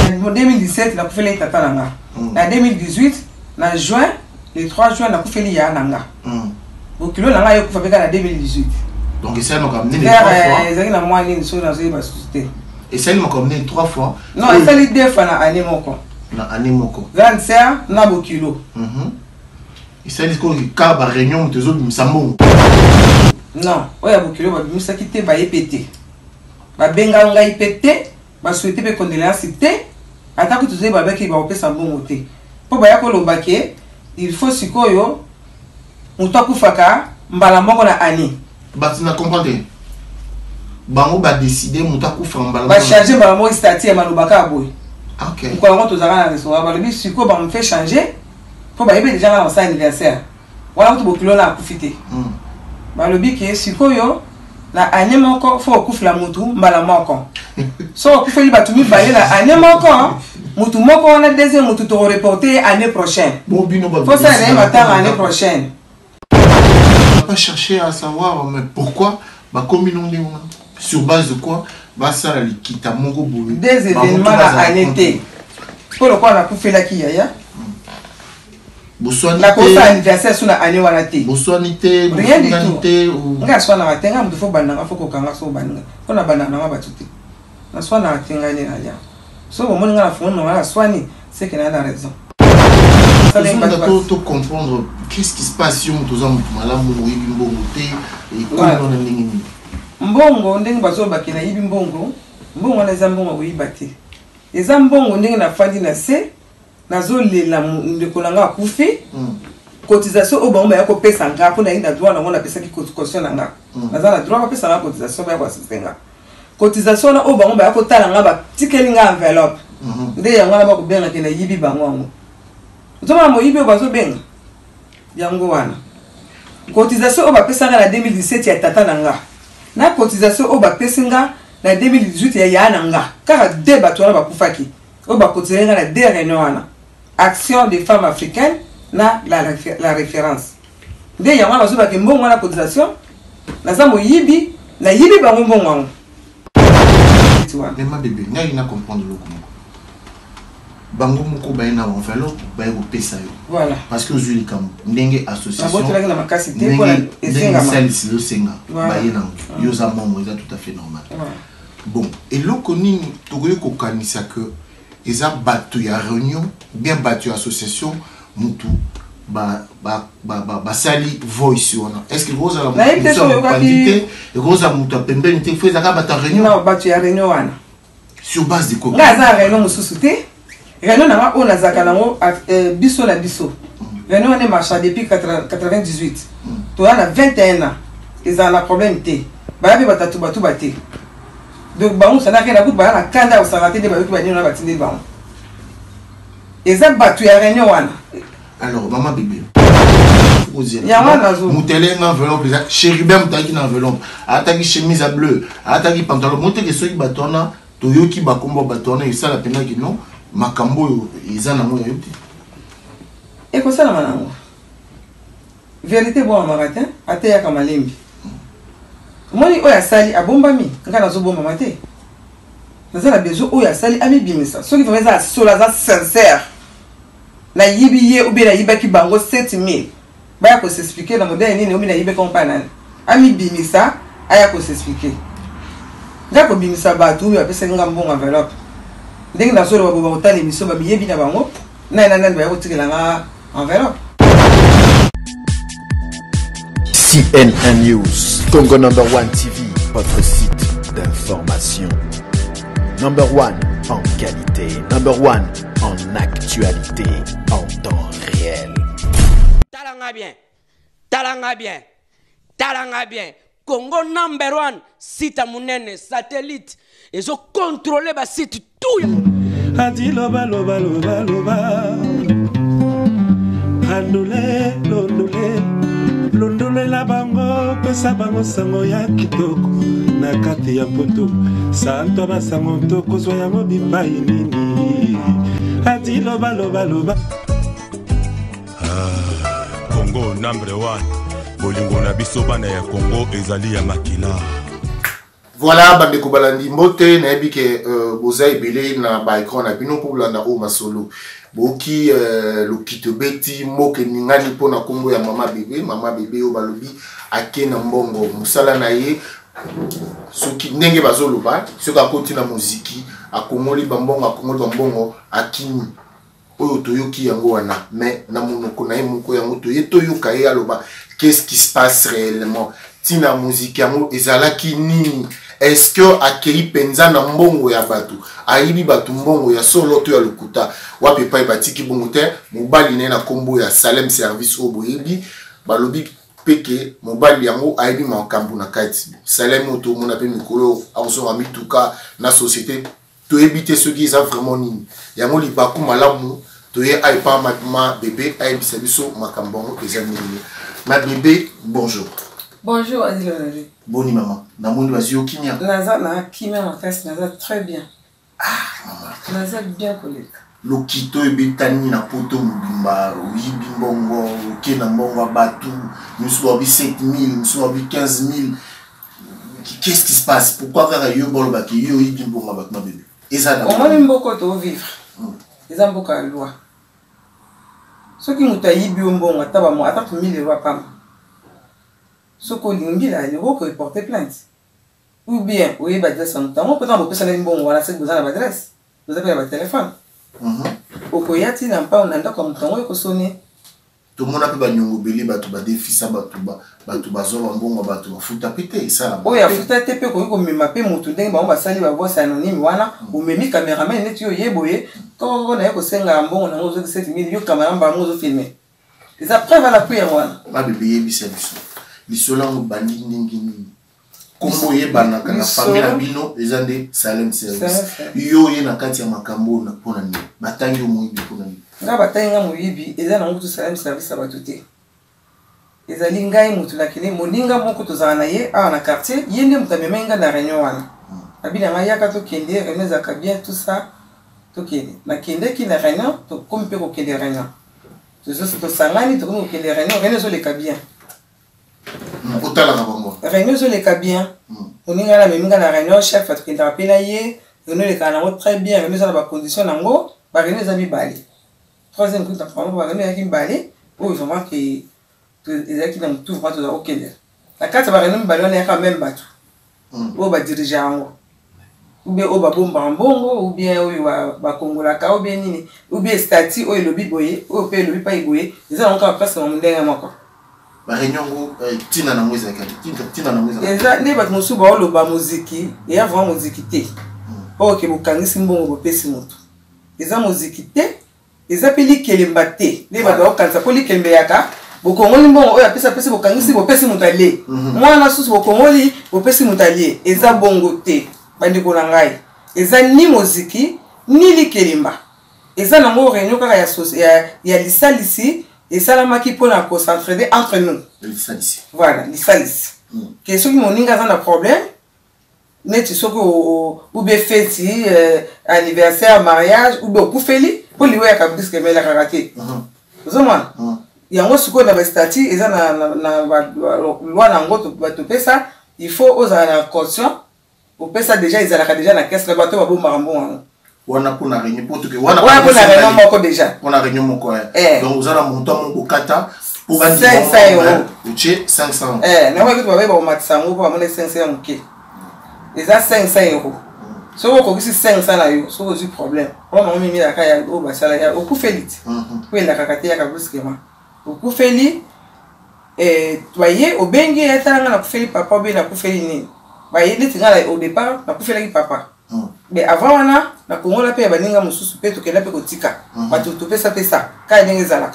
En 2017, na kufeli tata nanga. En 2018, na juin, le 3 juin, na kufeli ya nanga. Bokilo nanga yo kufabeka na 2018. Donc ça m'a amené les 3 fois. Ezali na moi ni so na zo ba société. Et ça m'a amené 3 fois. Non, ça les deux fois na année moko. Na année moko. Grande sœur na bokilo. Et ça dit que ka ba réunion tezo bisambo. Non, oya bokilo ba bimisa kité ba épété. Ba benga ngai pété, ba souhaiter pe condoléances té. Ata ko tuzo ba beki ba opesa mbongo té. Po ba yako lobake, il faut sikoyo muto kufaka mbala moko na année. Bah tu n'as compris. Bango ba décider muta kufa mbala. Ba changer mbala moko statut ya malobaka boy. OK. Ko on to zaka na restaurant ba lobi siko ba me fait changer. Po ba yebe déjà na son anniversaire. Wala to bokilo na kufite. Ba lobi ke sikoyo na année moko faut kufla mutu mbala moko. So kufeli batumi balé na année moko. Mutu moko on a deuxième mutu to reporter année prochaine. Bon bino ba. Faut ça l'année prochaine. Pas chercher à savoir mais pourquoi bah comme sur base de quoi bah ça la likita mongo boulot des événements à l'été pour le quoi on a fait la qui ya boswanité la cosa anniversaire sur la année wala té boswanité rien du tout ou nga swana matenga mtu fo bananga fo ko kanga so bananga ko na banana ma batuté na swana matenga ni na ya so bon nga na fo no wala swani c'est que na la raison. Tu comprendre qu'est-ce qui se passe si on te zama malamu yibi mbongo te et comment on ndingi mbongo ndenge bazo bakina yibi mbongo mbongo na zambongo uyibate eza mbongo ndenge na fandi na se nazo lela ndeko nanga kufi cotisation au bango ya ko pesa nga po na inda droit na ngona pesa ki cotisation nga naza na droit ko pesa nga cotisation ba ko asistenga cotisation na au bango ya ko tala nga ba tikeli nga enveloppe nde ya ngana ba ko benga kena yibi bango Zoma mo yibi bazo benga yango wana cotisation oba pesa na 2017 ya tata nanga na cotisation oba pesa nga na 2018 ya yana nga car deux bato wana bakufaki oba cotisation na deux réunions wana action des femmes africaines na la référence nde yango bazo ba ke mbongo na cotisation na za mo yibi na yibi bango mbongo wango mais ma bébé ngai na comprendre le comment bango moko ba ina enveloppe ba ko pesa yo voilà parce que aujourd'hui comme ndenge association na makasi te pour esenga ma le senga ba ina yo za mongo c'est tout à fait normal bon et loko nini tokoye ko kanisa que eza bato ya réunion bien bato association mutu ba sali voice wana est-ce que vous allez quantité et vous allez mutu pembeni te fait za bato réunion non bato ya réunion wana sur base de quoi ngaza réunion mususuté réunion na on a zakalango biso la biso réunion on est marché depuis 98 to a 21 ans ils ont la problème té ba bi batatu batu baté donc ba on sana kena ba na kanda osangate de ba yuki ba ni na batinde ba exact batu ya réunion wana alors maman bébé ya wana zo mutele enveloppe chérubin mutaki na enveloppe ataki chemise à bleu ataki pantalon muteke soki batona toyoki bakombo batona et la pena ki non makambo eza na moyo yote et ko sala manango vérité bon maratin ate ya kamalembi moni oya sali abombami ngana zo bomba mate nazala bezo oya sali ami bimisa soki vraiment sola za sincère na yibi ye obi na yibaki bango 7000 baya ko s'expliquer na modèle nini omi na yibe compagnie ami bimisa aya ko s'expliquer ngako bimisa batu ya pesa ngambongo enveloppe ndenge na solo babo bakotala émission babiyebi na bango nani baya kotikela nga enveloppe. CNN News, Congo number 1 TV, votre site d'information. Number 1 en qualité, number 1 en actualité, en temps réel. Talanga bien, talanga bien, talanga bien. Congo number 1 site monene satellite et je contrôler ba site tout. Adi loba loba loba loba. Andole londole londole la bango pesa bango sango ya kitoko na kati ya poto santo ba sango toko zo yango bipai nini. Adi loba loba loba. Congo number 1 bolingo na biso bana ya Congo ezali ya makila Voilà, bande ko balandi mbote na yebi ke boza ebele na ba écran na bino pour landa o masolo. Boki lokito beti moke ningani pona kombo ya mama bébé o balobi akena mbongo musala na ye soki ndenge bazoloba soki akoti na muziki akongoli bambongo akini oyo toyoki yango wana mais na monoko na ye moko yango toyoka ye aloba qu'est-ce qui se passe réellement tina muziki yango ezalaki nini. Est-ce que akei penza na mbongo ya batu ayibi batu mbongo ya solo to ya lokuta wapi pa batiki bongo te mobali ne na kombo ya Salem Service oboyebi balobi peke mobali yango ayibi makambu na kati Salem oto mona pe mikolo azo mituka na société to ebité ce qui est vraiment nini yango libaku malamu to ye aipa ma bébé ayibi sabiso makambo eza nini. Ma bébé, bonjour. Bonjour Adilonari. Boni maman. Namoni bazio kimia. Naza na kimia makasi naza très bien. Ah maman. Naza bien collègue. Lokito ebetani na poto mbimba, oyibi mbongo, oke na mbongo batu, nous obi 7000, nous obi 15000. Qu'est-ce qui se passe? Pourquoi kaka yo bolo baki yo oyibi mbongo batu ma bébé? Eza na. On m'a mboko to vivre. Eza mboka ya loi. Soki muta yibi mbongo ataba mo ata 1000 euros pam. Ce qu'on dit là, il faut que porter plainte. Ou bien, oui, bah, ça nous t'a peut-être on peut s'en aller bon, voilà, c'est que vous avez l'adresse. Vous avez votre téléphone. Au Koyati n'a pas, on a comme temps, il faut sonner. Tout le monde a pu bagnon belé, batu ba défi ça, batu bazolo bon, batu futa pété, ça. Oh, il y a futa TP, comme m'appelle mon dingue, on va salir, on va c'est anonyme, voilà, ou même caméraman, net yo yeboye, quand on a eu un bon, on a osé 7000 yo caméraman, on va filmer. Les après, va la prière, voilà. Ma bébé, il est bisola mobandi ndingini kombo yebana kana famille na bino ezande Salem Service yo ye na kati ya makambo na pona ni batangi moyibi pona ni nga batangi moyibi ezana mutu Salem Service abatuté ezali ngai mutu lakini moninga moko tozana na ye a na quartier yende mutamema nga na réunion wana abina nga yaka to kende réunion za bien tout ça to kende na kende ki na réunion to kompe ko kende réunion to sangani to ko kende réunion zo le kabien. Réunion sur les cas bien. On y a la même réunion, chef, parce qu'il a rappelé là, réunion les canaux très bien, réunion sur la condition d'ango, par réunion les amis balés. Troisième coup, on va réunion avec une balée, où ils ont marqué les acquis dans tout le monde, ok. La carte va réunion balé, on est quand même battu. Ou va diriger en haut. Ou bien au babomba en bongo, ou bien au Congolaka, ou bien nini, ou bien stati, ou le biboye, ou bien le bipa iboye, ils ont encore presque mon dernier encore. La réunion tina na mweza tina na mweza eza ne bat musu ba oloba muziki ya vraiment muziki te po ke bukangisi mbongo bopesi mutu eza muziki te eza peli kelemba te ne bat ba kanza poli kelembe yaka bokongoli mbongo oya pesa pesi bokangisi bopesi mutu ale mwana susu bokongoli bopesi mutu ale eza bongo te bandiko na ngai eza ni muziki ni likelemba eza na mo réunion kaka ya lisalisi. Et ça, la qui peut nous concentrer entre nous. Voilà, les salices. Que ceux qui m'ont dit un problème, net ceux qui ou bien fêti, anniversaire, mariage, ou bien pour faire pour lui voir qu'à plus que mais la karaté. Vous savez, il y a un autre qu'on a statut, et ça na loi n'ango tu fais ça, il faut oser la caution. Pour faire ça déjà, ils ont déjà la caisse, le bateau va bon marambon. On a pour la réunion pour tout que on a réunion moko déjà on a réunion moko donc vous allez monter mon kata pour 500 euros tu 500 na moi que tu vas voir matisa ngo pour amener 500 ok et ça 500 euros so ko kisi 500 là yo so ko du problème on m'a mis la kaya au basala ya au kufelit pour la kakate ya kabuskema au kufeli toyer au bengi etanga na kufeli papa be na kufeli ni ba yeli tingala au départ na kufeli papa. Mais avant on a na Congo la paix baninga mususu pe to kela pe kotika ba to pesa ka ndenge zala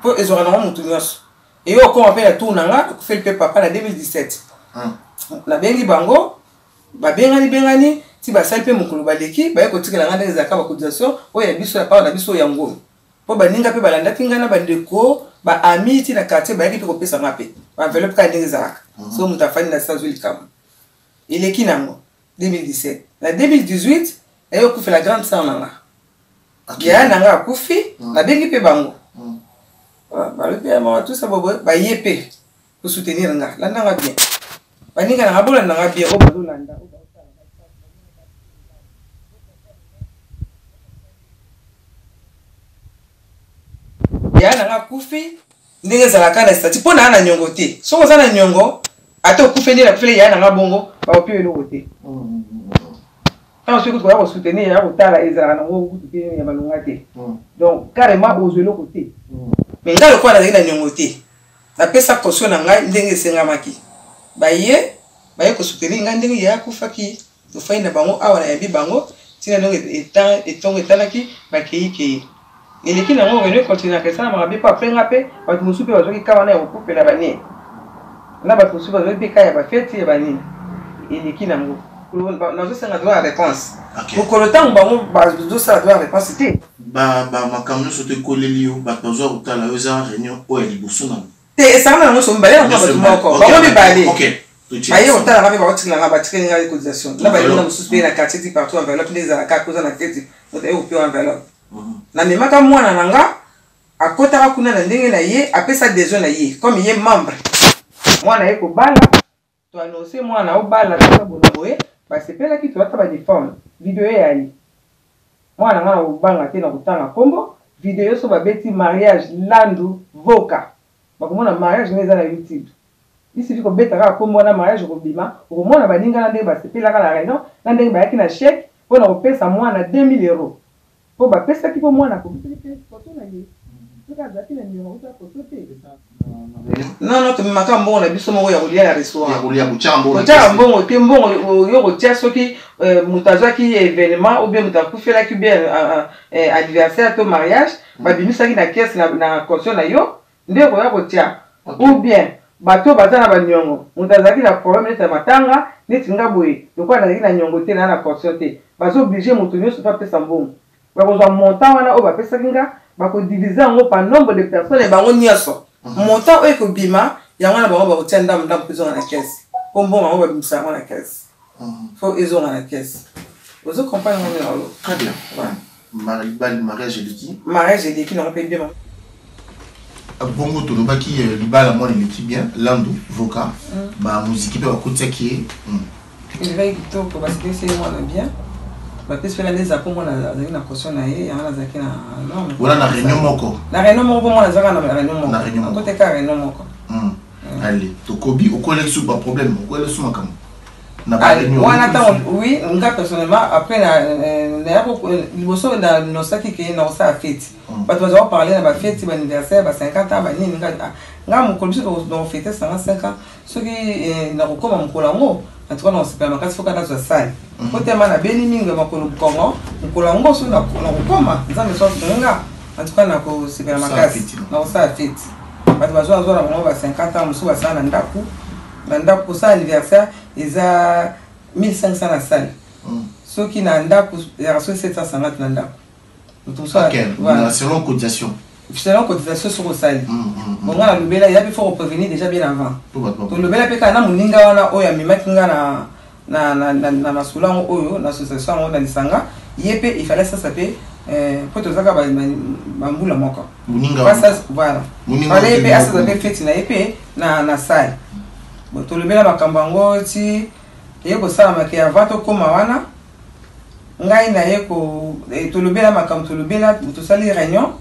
po ezora na mutu nyos et yo ko appelle la tournanga ko fait le papa na 2017 la bengi bango ba bengani ti ba sal pe mukulu baleki ba kotika la ndenge zaka ba cotisation o ya biso la pa na biso ya ngoma po baninga pe balanda kingana bandeko ba ami ti na quartier ba yaki pe ko pesa ngape ba enveloppe ka ndenge zaka so mutafani na sazuli kama ile kinango 2017. La 2018, elle a fait la grande sœur nanga. Il y a nanga kufi, la bengi pe bango. Ba le pe ma tout ça bobo, ba yepé pour soutenir nanga. La nanga bien. Ba ninga nanga bola nanga bien, o ba landa. ya na nga kufi ndenge zalaka na stati po na nyongo te soko za na nyongo ata okufe ndela kufele ya na nga bongo ba opio eloko te quand je suis ko soutenir ya kotala ezala na ngo kutu ya balunga te donc carrément ozo eloko te mais ngalo kwa na nyongo te na pesa caution na nga ndenge sengamaki baye ko soutenir nga ndenge ya kufaki to faina bango awa na yabi bango tina ndenge etongo etanaki bakei eleki nango reno continue que ça na mabe pa prenga pe ba musu pe bazoki kawana ya okupe na bani na ba musu bazoki pe kaya ba feti ya bani eleki nango nazo senga droit à réponse pour le temps bango bazo ça droit à réponse te ba makamno sote kolelio ba tozo utala yo za réunion o ya liboso na te ça na ngo so mbale na ba tumoko bango bi bale OK aye otala ngabe ba otikala ngaba tikela ngale cotisation na ba yona musu pe na quartier ti partout enveloppe les à ka koza na tete ote o pe enveloppe na memaka mwana nanga akotaka kuna na ndenge na ye apesa besoin na ye comme ye membre mwana ye ko bala to annoncer mwana o bala to bona boye ba sepela ki to ata ba uniforme video ye ali mwana ngana o banga te na kutanga kombo video so ba beti mariage landu voka ba komona mariage neza na YouTube isi fiko beta ka kombo na mariage ko bima ko mona ba ninga na ndenge ba sepela ka la réunion na ndenge ba yaki na chèque pona ko pesa mwana 2000 euros po ba pesa ki po mwana ko photo na ye tuka zati na numéro ta photo te non to maka mbongo na biso moko ya kolia na restaurant ya kolia buchambo mbongo te mbongo yo kotia soki mutazaki événement ou bien mutakufela ki bien anniversaire to mariage ba bimisaki na caisse na caution na yo nde ko ya kotia ou bien bato bazana ba nyongo mutazaki na problème de matanga neti nga boye lokwa na nyongo te na caution te bazo obligé mutu nyoso pa pesa mbongo bakozwa montant wana o ba pesa kinga bako diviser ngo par nombre de personnes bango nyoso montant o ko bima yango na bango ba kotia ndam prison na caisse kombo bango ba bimisa na caisse faut ils ont na caisse vous comprenez mon très bien mariage eleki na pe bien bongo to lobaki libala moi eleki bien landu voka ba musique pe bakotia ki il va kitoko parce que c'est moi bien ba pesa la les apo mona na caution na ye yana zaki na non wala na réunion moko mona zaka na réunion moko côté ka réunion moko allez to kobi o collection ba problème o collection makam na ba réunion wana ta oui nga personnellement après na yako liboso na no saki ke na sa fête ba tu vas parler na ba fête ba anniversaire ba 50 ans ba nini nga mo kolbiso do fête 55 ans ce qui na ko koma mkola ngo en tout cas, on se permet de faire des salles. Quand on a bien mis le Congo, on a un sur la Coma, les amis sont en tout cas, on se permet de faire des fêtes. Parce que on a 50 ans, on a 100 ans, pour ça, anniversaire, ils ont 1500 la salle. Ceux qui n'ont pas, ils ont 750 voilà, selon cotisation. Selon cotisation sur le salle. Bon, il faut prévenir déjà bien avant. Tout le bel pécan, on a wana oya mimakinga na masulango oyo na association na lisanga. Yepe il fallait ça s'appeler pour tout ça ka bambula moko. Voilà. Fallait yepe asa s'appeler fête na yepe na salle. Bon tout le bel makambango ti yeko sala make avant to koma wana. Ngai na yeko tout le bel makam tout le bel tout ça les réunions.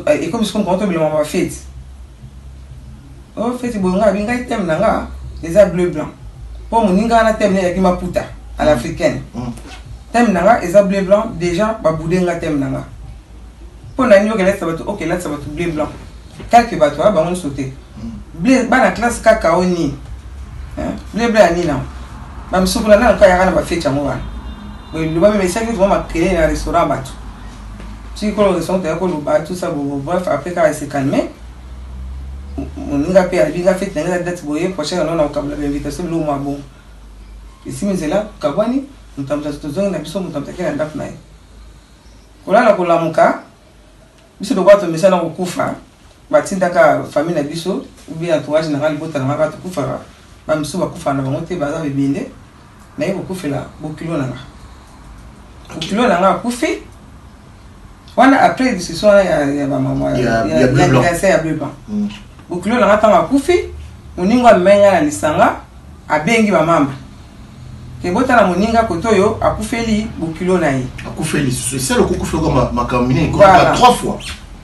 Et comme je comprends, je m'en fait. Oh, fait, c'est bon, il y a un thème, les a bleu blanc. Pour mon inga, un thème, il y a un puta à l'africaine. Thème, les a bleu blanc, déjà, il y a un thème. Pour l'année, ok, là, ça va tout bleu blanc. Quelques bateaux, on sauter. Bleu, la classe cacao ni. Bleu blanc, ni là. Je suis là, quand il y a un fait, le bas, mais chaque fois, je vais créer un restaurant bateau. Si on ressent tout ça, bref, après quand il s'est calmé, on a fait la date prochaine, on a l'invitation de l'eau. Ici, mais c'est là, Kabani, nous avons tous un abysso, nous avons fait un date. On a la Kolamuka, monsieur de Guato, mais ça n'a pas Koufa, Batindaka, famille Nabiso, ou bien entourage général, Botanaka, Koufara, Mamsou, Koufa, n'a pas monté, Baza et Binde, n'a pas beaucoup fait là, Bokilo Nanga. Bokilo Nanga, Koufi. Après discussion, il y a l'anniversaire à bleu blanc. Donc là, on a tant à Koufi, on a un lisanga à bengi ma maman. Que bota la moninga kotoyo a Koufeli, Bukilo naï. A Koufeli, c'est ça le Koufeli comme ma camine, 3 fois.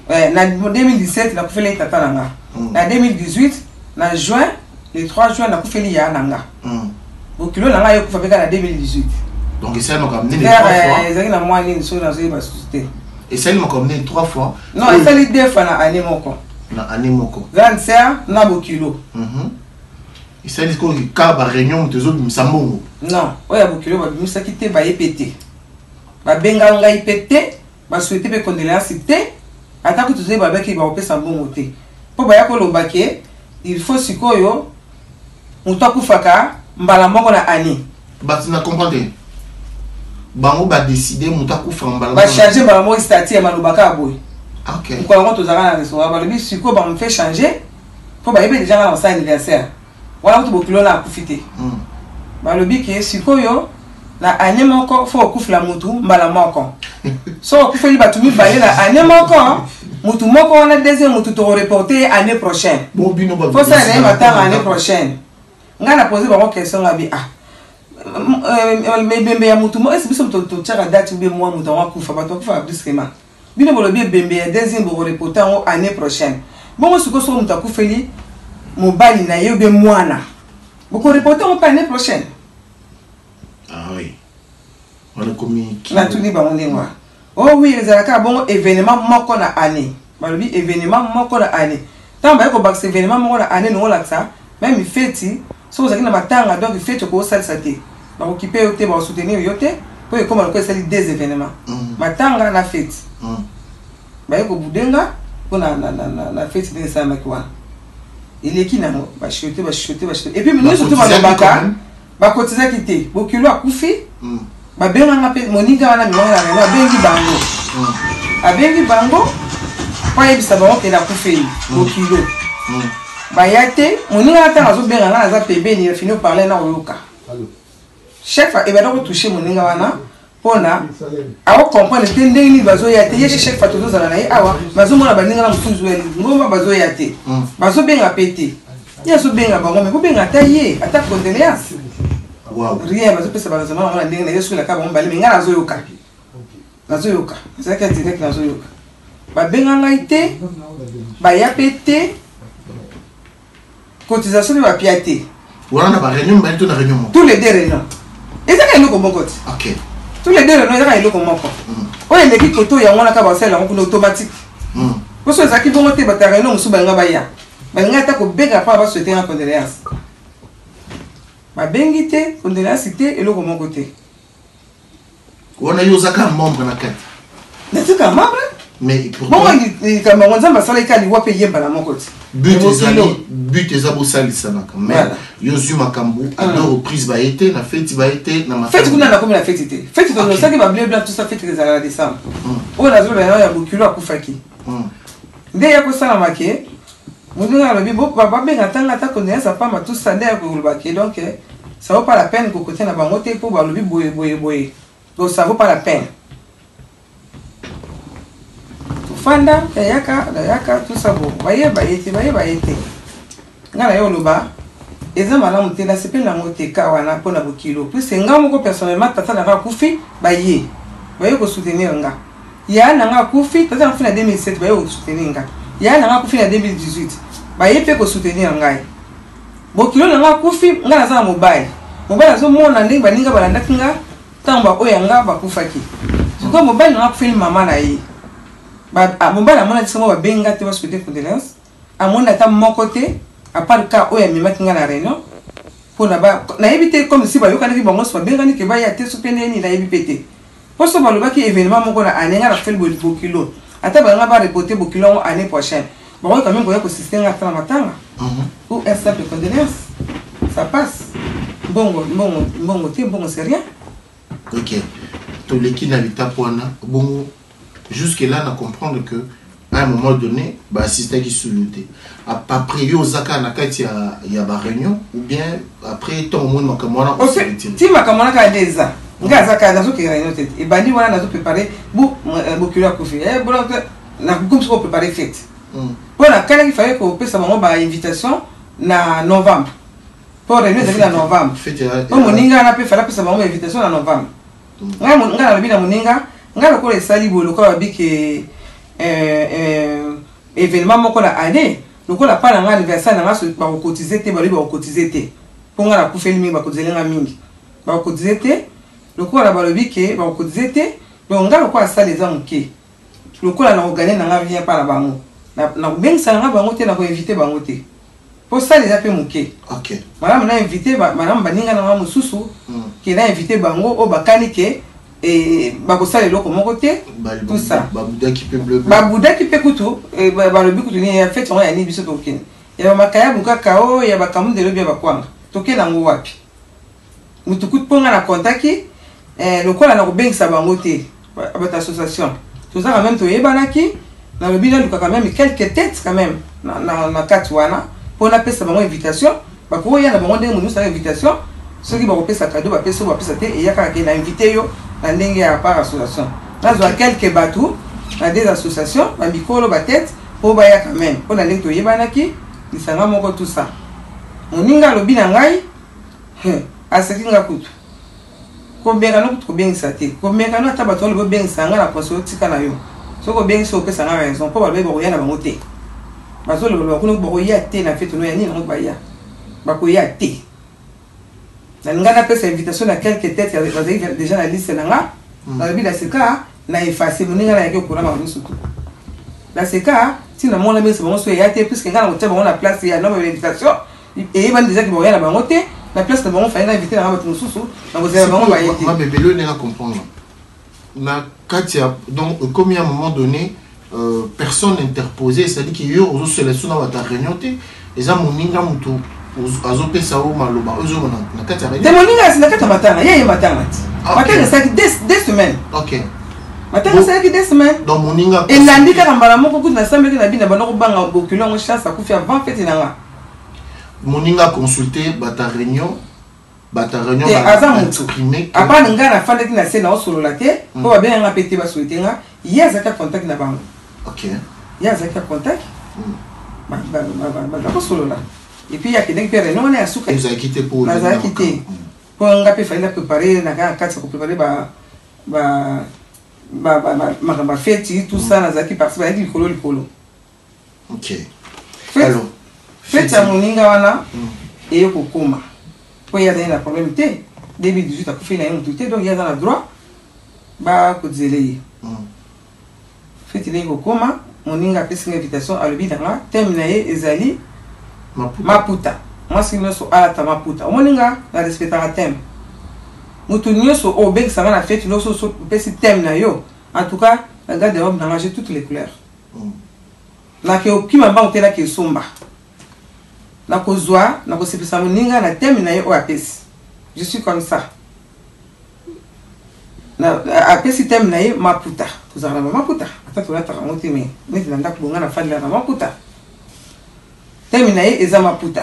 na 2017 na kufeli tata nanga na 2018 na juin le 3 juin na kufeli ya nanga bokilo nanga yo kufa beka na 2018 donc ça m'a amené 3 fois ezaki na moi nini so na zo ba société et ça m'a amené 3 fois non ça li 2 fois na année moko grande sœur na bokilo et ça dit ko ka ba réunion tezo misambongo non oya bokilo ba misaki te ba yepete ba benga ngai pété ba souhaiter pe condoléances te ata ko tuzo ba beki ba opesa mbongo te po ba yako lobake il faut sikoyo mutu akufaka mbala moko na année bati na comprendre bango ba décider mutu akufa mbala ba changer mbala moko statut ya malobaka boy OK ko ngo tozaka na restaurant ba lobi sikoyo ba me fait changer po ba yebe déjà na sa anniversaire wala mutu bokilo na akufite ba lobi ke sikoyo na année moko faut okufula mutu mbala moko so okufeli batu mibale na année moko mutu moko wana deuxième mutu to reporter année prochaine bon bino ba faut ça ne matin année prochaine nga na poser ba question abi bembe ya mutu mo est-ce que to tchaka date be moi mutu wa kufa ba to kufa brusquement bino bolo bi bembe ya deuxième bo reporter en année prochaine bon ce que so mutu akufeli mobali na yo be mwana boko reporter en année prochaine. Ah oui. On a communiqué. Na tout dit ba mondengwa. Oh oui, les alaka bon événement moko na année. Ba lobi événement moko na année. Tant ba ko bax événement moko na année no la ça, même fête, so vous avez na matanga donc fête ko salsa te. Ba occuper yote ba soutenir yote, pour comme on ko sali des événements. Matanga na fête. Ba ko budenga ko na fête de ça makwa. Il est qui na ba choter. Et puis nous surtout ba baka. Ba kotiza kité bokilo akufi ba benga ngape moninga wana milonga na reno abengi bango pa yebisa bango ke na kufi bokilo ba yate moninga ata azo benga na za pembeni ya fini parler na oyoka chef e ba donc toucher moninga wana pona awo comprendre te ndenge bazo yate ye chef fatozo za na ye awa bazo mona baninga na mutuzu eli ngoma bazo yate bazo benga pete yeso benga bango me ko benga ta ye ata condoléance. Wow. Rien, parce que c'est pas seulement on a dit que la carte on va aller mais ngana zoyoka. Nazoyoka. C'est que direct nazoyoka. Ba benga ngaité, ba ya pété. Cotisation va piater. Voilà na ba réunion ba na réunion. Tous les deux réunions. Et ça que nous comme côté. OK. Tous les deux réunions ça que comme moko. O ele ki koto ya ngona ka ba sala ngona automatique. Parce que ça qui vont monter ba ta réunion musu ba ngaba ya. Ba ngata ko bega pa ba souhaiter en condoléances. Ma bengité, on est là cité et le comment côté. On a eu Zaka membre na carte. N'est-ce pas membre? Mais pourquoi? Bon, il comme on a passé les cas, il va payer par la mon côté. But ezabo salisa na quand même. Yozu makambu à deux reprises ba été na fête ba été na ma. Fête kuna na comme la fête été. Fête dans ça qui va bleu blanc tout ça fête les à décembre. On a zo là ya bokilo akufaki. Ndé ya ko sala maké. Moudouga le bibo papa ben atanga ta connaît ça pas ma tout ça ndé ko lubaki donc ça vaut pas la peine que côté na bangote pour ba lobi boye. Donc ça vaut pas la peine. Fanda yaka tout ça bon. Baye bayete. Ngala yo loba. Eza malamu te la sepe na ngote ka wana pona bokilo. Plus c'est ngamo ko personnellement tata na kufi baye. Baye ko soutenir nga. Ya na nga kufi tata na fina 2007 baye ko soutenir nga. Ya na nga kufi na 2018. Baye pe ko soutenir ngai. Bokilo na nga kufi nga na za mobile. Mobile azo mona ndenge baninga balanda kinga tamba oya nga bakufaki. Siko mobile na nga kufi mama na ye. Ba mobile amona tsemo ba benga te ba souhaiter condoléances. Amona ta mon côté à part le cas oya mi matinga na réunion. Pour na ba na éviter comme si ba yokana ki bango so benga ni ke ba ya te supene ni na éviter. Pour so ba lo ba ki événement moko na anenga na fait bokilo. Ata ba nga ba reporter bokilo année prochaine. Bon, quand même, il système à faire matin. Ou un simple condoléance. Ça passe. Bon, c'est rien. Ok. Tous les qui n'habitent pas bon, jusque-là, on comprend que à un moment donné, bah, assistant qui se luttait. Après, il y a Osaka, il y a une réunion, ou bien après, tout le monde m'a commandé. Si ma commande a des ans, Osaka, dans une réunion, et Bani, voilà, nous préparé beaucoup à couvrir. Nous avons préparé fête. Voilà, quand il fallait qu'on puisse avoir une invitation en novembre. Pour réunir en novembre. Pour Moninga, on a fait une invitation en novembre. On a fait une invitation en novembre. événement moko na année lokola pa na nga anniversaire na nga so ba cotiser te ba cotiser te ponga na kufeli mingi ba cotiser nga mingi ba cotiser te lokola ba lobi ke ba cotiser te donc nga lokola ça les gens qui lokola na organiser na nga rien pa na bango na bengisa na nga bango te na ko inviter bango te pour ça les appels muke. OK. Madame na invité madame baninga na nga mususu qui na invité bango o bakani ke et bakosa le loko moko te tout ça babuda qui peut bleu babuda qui peut kutu et ba le bikutu ni en fait on ya ni biso tokene ya makaya buka kao ya bakamu de lobi bakwanga tokena ngo wapi mutukut ponga na contaki lokola na kobengisa bango te abata association tout ça quand même to yebanaki na lobi na luka quand même quelques têtes quand même na katwana pour la pesa bango invitation bako ya na bango ndenge munu sa invitation ceux qui vont pesa cadeau ba pesa te et ya ka na invité yo na ndenge ya par association na zo quelques bateaux na des associations ba mikolo ba tête pour ba ya quand même pour na ndenge to yebanaki lisanga moko tout ça moninga lobi na ngai asekinga kutu ko benga no kutu ko bengisa te ko menga no ata bato lo bengisa nga na conseil tika na yo so ko bengisa o pesa nga raison pour ba be bo ya na bango te bazo lo ba kuno bo ya te na fete no ya ni no ba ya ba ko ya te na ngana pesa invitation à quelques têtes déjà la liste nanga na bi la seka na effacer moninga na yake kura ma musuku la seka si na mona besa bango so ya te puisque ngana ko taba na place ya no invitation et ban déjà ki bo ya na bango te la place de bango fa na inviter na ba mususu na ko zela bango ba yete ma bébé le na comprendre na katia donc comme il y a un moment donné personne interposée c'est-à-dire qu'il y a aux sélections dans ta réunion te et ça moninga mutu azope sao maloba ozo na kati ya de moninga sina kata matanga yeye matanga matanga ça des semaines. OK matanga ça qui des semaines donc moninga et landika kambala moko kutu na sambe na bina banoko banga bokilo ngo chance akufi avant fête nanga moninga consulter bata réunion et azamutu apa nga na fandeki na sena osolo la te po ba benga pété ba souhaiter nga yeza ka contact na bango. OK yeza ka contact ba solo la. Et puis il y a quelqu'un qui est réunion, on est à Souka. Vous avez quitté pour nous avons quitté. Pour on a fait préparer, on a préparé ma fête, tout ça, on a participé avec le colo. OK. Alors, fête à Moninga wana et au Kokoma. Pour y a un problème té, début 18 a fait une tout donc il y a dans le droit ba ko zélé. Fête il est au Kokoma, Moninga a fait une invitation à l'obidanga, terminé ezali Maputa. Moi si nous sommes à la Maputa. On moninga na respecter un thème. Mutu nyoso o bek ça na fête nous so petit thème na yo. En tout cas, la garde de robe na manger toutes les couleurs. Na ke okima ba otela ke somba. Na ko zwa, na ko sepisa moninga na thème na yo o apesi. Je suis comme ça. Na apesi thème na yo Maputa. Tuzara Maputa. Ata tola ta ngote me. Neti nanda kubonga na fadela na Maputa. Terminé eza Maputa.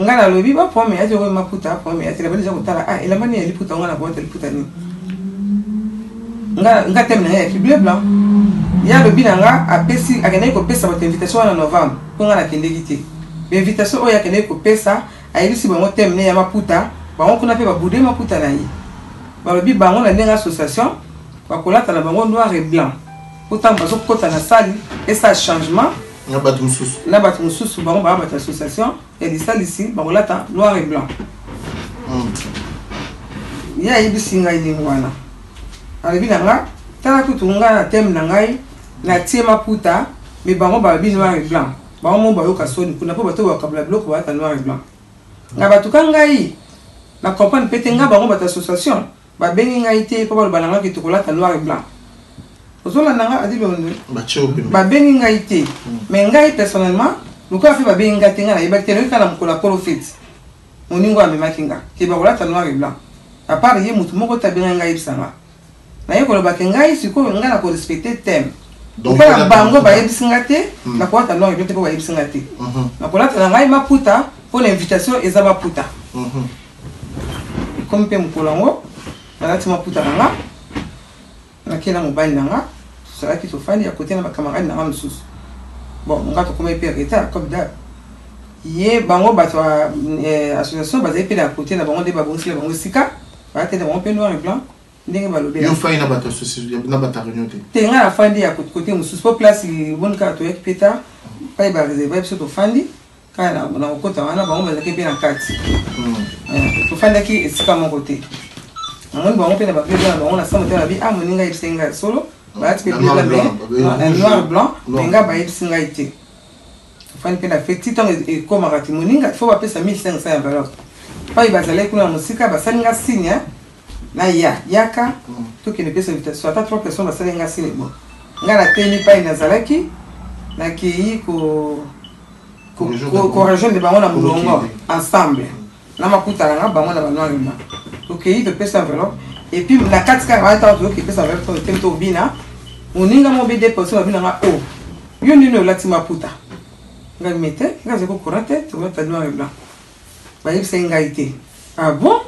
Ngana lobi ba pomme ya jo Maputa pomme ya tela bali kutala ela mani ya liputa ngana kwa liputa ni. Nga terminé ya ki bleu blanc. Ya lobi nanga apesi akene ko pesa ba invitation na novembre. Ko ngana kende gite. Be invitation o ya kene ko pesa ayibisi bango terminé ya Maputa. Bango kuna pe ba bude Maputa na yi. Ba lobi bango na ndenga association ba kolata na bango noir et blanc. Pourtant bazo kota na salle et ça changement na batu mususu bango ba bata association et des salles ici bango lata noir et blanc. Ya ibisi ngai lingwana. Ale binanga tala kutunga na thème na ngai na tie Maputa mais bango ba bi noir et blanc. Bango mo ba yo kasoni kuna po bato ba kabla bloc ba ta noir et blanc. Na batu kangai na comprendre petenga bango bata association ba bengi ngai te po ba balanga ki tokolata noir et blanc. Ozola nanga adibe ba bengi ngai te mais ngai personnellement luka fait ba bengi ngai te nga na yeba te no kana mkola profit moningo amemakinga ke ba kolata noir et blanc à part ye mutu moko ta bengi ngai bisanga na ye koloba ke ngai siko nga na ko respecter thème donc ba bango ba yebisinga te na ko ta noir et blanc te ko ba yebisinga te na kolata ngai Maputa pour l'invitation eza Maputa comme pe mkola ngo na lati Maputa nga na kila mobile nanga sera qui se fani à côté na ba camarade na msusu bon on va to comme épée état comme da yé bango ba to association ba zépé à côté na bango de ba bonsi la bango sika ba te na bango pe noir et blanc ndenge balobi yo fai na bato association na bato réunion te nga na fandi ya côté mususu po place bon ka to yak peta pa ba réserver biso to fandi kana na okota wana bango bazaki pe na kati to fandi ki esika mon côté amoni bango pe na ba blanc bango na sama te na bi amoninga isenga solo ba ati pe noir blanc nga ba isenga ite to fandi pe na feti tant et comme arati moninga faut ba pesa 1500 ya valeur pa ibazale kuna musika basalinga signe na yaka to qui ne peut invitation ata 3 personnes basalinga signe bon nga na teni pa inazalaki na ki ko région de bango na mulongo ensemble na makuta nga bango na banwa ngima OK de pesa enveloppe et puis na katika ba ta to ki pesa enveloppe to to bina uninga mo be déposer bina nga o yo ndino lati maputa nga mete nga zeko correct to ta noir et blanc ba yip senga ite ah bon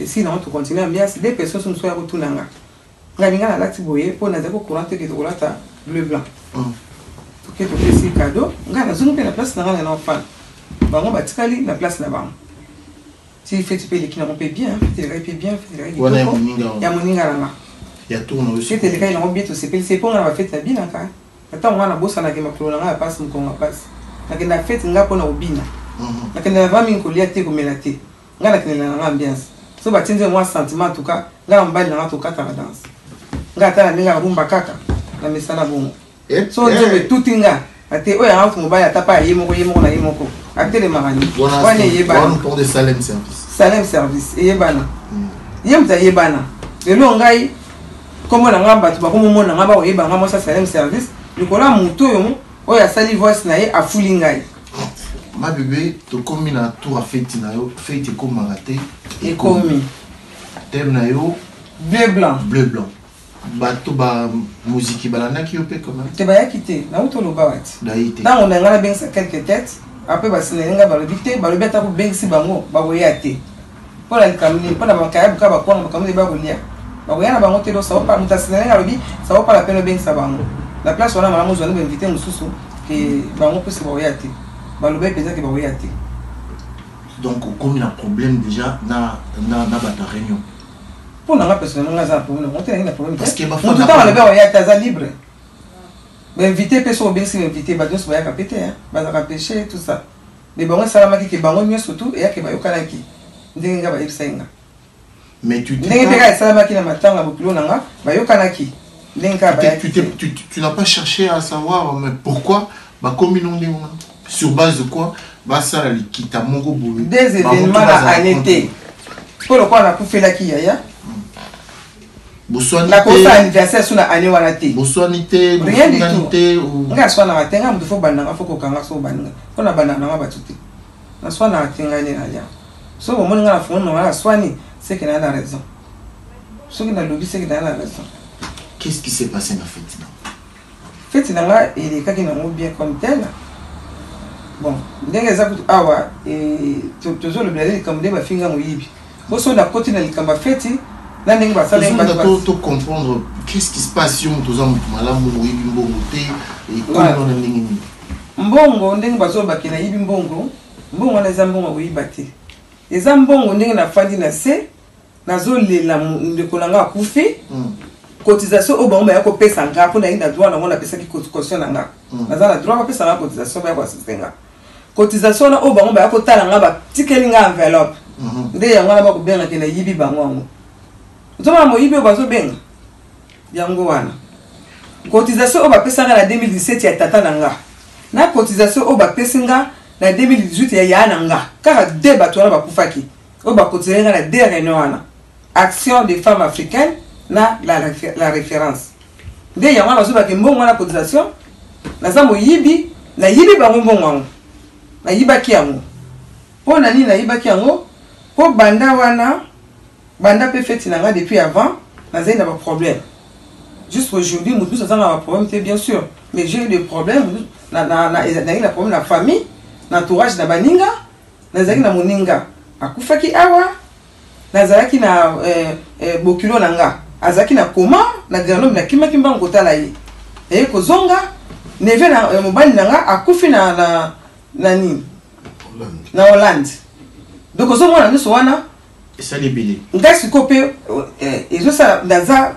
et si on continue à bien des personnes sont soit retourner nga binga na lati boye po na zeko correct ke to lata bleu blanc OK to pesi cadeau nga na zungu pe na place na nga na enfant bango batikali na place na bango si fait tu peux les qui n'ont pas bien fait les bien fait les ya moninga nga ya tourne aussi c'était les gars ils ont bien tout c'est pour on va faire ta bien ka attends on a bossa na ke makolo nga passe mo konga passe na ke na fête nga pona obina na ke na va mi kolia te ko melate nga na ke na ambiance so ba tinze moi sentiment en tout cas nga mbali na to kata danse nga ta na rumba kaka na mesana bongo so je tout inga ate oya hafu mobile atapa yemo na yemoko atele marani wana yebana pour de Salem service yebana yemta yebana lelo ngai komo na ngamba tu ba komo mona ngamba oyeba ngamba sa Salem service likola muto yo oya sali voice na ye afuli ngai ma bébé to komi na tour a fête na yo fête ko mangate e komi thème na yo bleu blanc bato ba musique balandaki yo pe quand même te ba yakite na uto lo bawati daite dans on a ngala bensa quelques têtes après ba sinelinga ba lobite ba lobeta ko bengsi bango ba woyate pour la kamini pour la bakaya buka ba kwa ba kamini ba golia ba woyana bango te do ça va pas mutasinelinga lobi ça va pas la peine bengsa bango la place on a malamu zo na inviter mususu que bango peut se ba woyate ba lobe pesa ke ba woyate donc comme il a problème déjà na bata réunion pour la personnellement ça problème on t'a un problème parce que ba tout temps le ba woyate za libre mais inviter personne bien si inviter ba dos ba ya kapete hein ba za pêcher tout ça mais bango salama ki bango nyo surtout et ya ke ba yokala ki ndenge nga ba yipsenga mais tu dis ndenge peka salama ki na matanga bokilo nanga ba yokala ki ndenge ka ba tu n'as pas cherché à savoir mais pourquoi ba communauté sur base de quoi ba ça la likita mongo boulou des événements à l'été pour le quoi la kufela ki yaya Boswanite la cosa anniversaire sur la année wana te boswanite rien du tout nga swana matenga mtu fo bananga fo ko kanga so bananga kona banana nga batuti na swana matenga ni alia so bon nga na fo no la swani c'est qu'il a la raison so qu'il a lobby c'est qu'il a la raison qu'est-ce qui s'est passé dans fête là il est kaki na mo bien comme tel bon ndenge za kutu awa et toujours le blé comme des ba finga mo yibi bo so na côté na likamba fête là ndenge ba sala ngba to comprendre qu'est-ce qui se passe si on toza mutu malamu mo yibi mbongo te et comment on ndenge ni mbongo ndenge ba so ba kina yibi mbongo na zambongo wo yibate eza mbongo ndenge na fandi na se nazo lela ndeko nanga akufi cotisation au bango ya ko pesa nga po na inda droit na ngona pesa ki cotisation nanga naza na droit ba pesa nga cotisation ba ko assistenga cotisation na au bango ya ko tala nga ba tikeli nga enveloppe nde ya ngona ba ko benga ke na yibi bango ngo toma mo yibi ba so benga yango wana cotisation au ba pesa nga na 2017 ya tata nanga na cotisation au ba pesa nga na 2018 ya yana nga kaka de bato wana ba kufaki au ba cotiser nga na dernier wana action des femmes africaines na la référence nde ya wana soba ke mbongo na cotisation na za moyibi na yibi bango mbongo na yibaki yango po na nini na yibaki yango po banda wana banda pe fête na nga depuis avant na za na ba problème juste aujourd'hui nous ça na ba problème c'est bien sûr mais j'ai eu des problèmes na problème na famille na entourage na baninga na zaki na moninga akufaki awa na zaki na bokilo nanga azaki na koma na granome na kimaki mbango kotala ye ko zonga neve na mobali nanga akufi na nini na Hollande donc zo mona niso wana ça les belé ngasi kopé ezo ça naza